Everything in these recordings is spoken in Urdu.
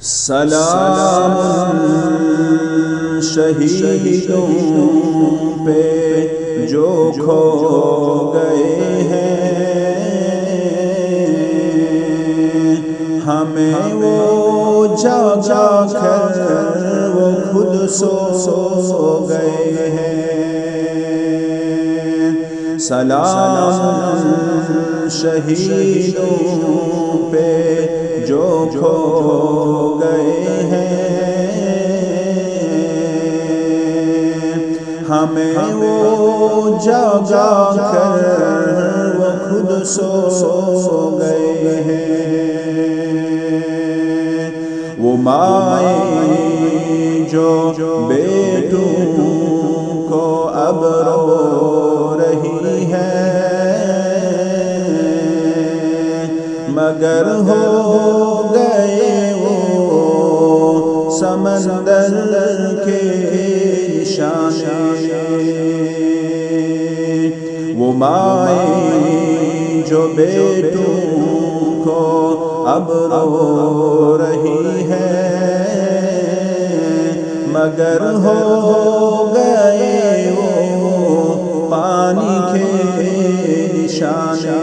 سلام شہیدوں پہ جو کھو گئے ہیں، ہمیں وہ جاگا کر وہ خود سو گئے ہیں۔ سلام شہیدوں پہ جو کھو گئے ہیں، ہمیں وہ جاگا کر وہ خود سو گئے ہیں۔ وہ مائیں جو بیٹوں کو اب رو رہی ہے، مگر ہو گئے وہ سمندر کے نشانے۔ وہ مائیں جو بیٹوں کو اب رو رہی ہے، مگر ہو گئے وہ پانی کے نشانے۔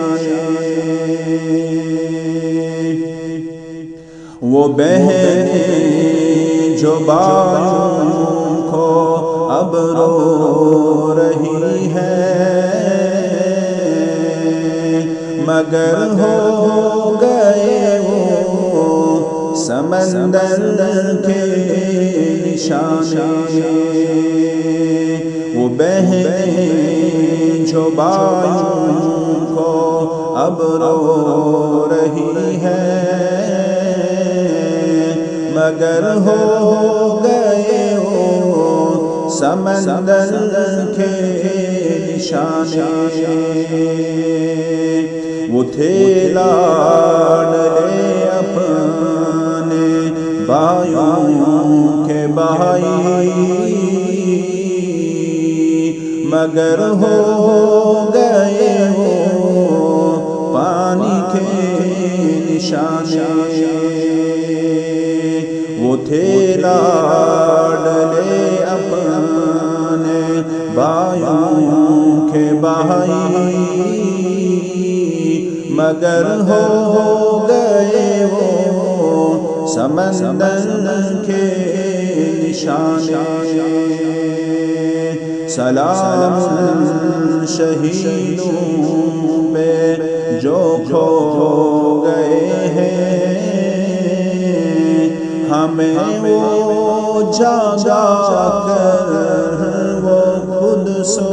وہ بہنیں جو بھائیوں کو اب رو رہی ہے، مگر ہو گئے وہ سمندر کے نشانے۔ وہ بہنیں جو بھائیوں کو اب رو رہی ہے، مگر ہو گئے وہ سمندر کے نشانے۔ وہ تھے لاڈلے اپنے بھائیوں کے بھائی، مگر ہو گئے وہ پانی کے نشانے۔ وہ تھے لاڈلے اپنے بھائیوں کے بھائی، مگر ہو گئے وہ سمندر کے نشانے۔ سلام شہیدوں پہ جو کھو گئے ہیں، ہمیں وہ جاگا کر وہ خود سو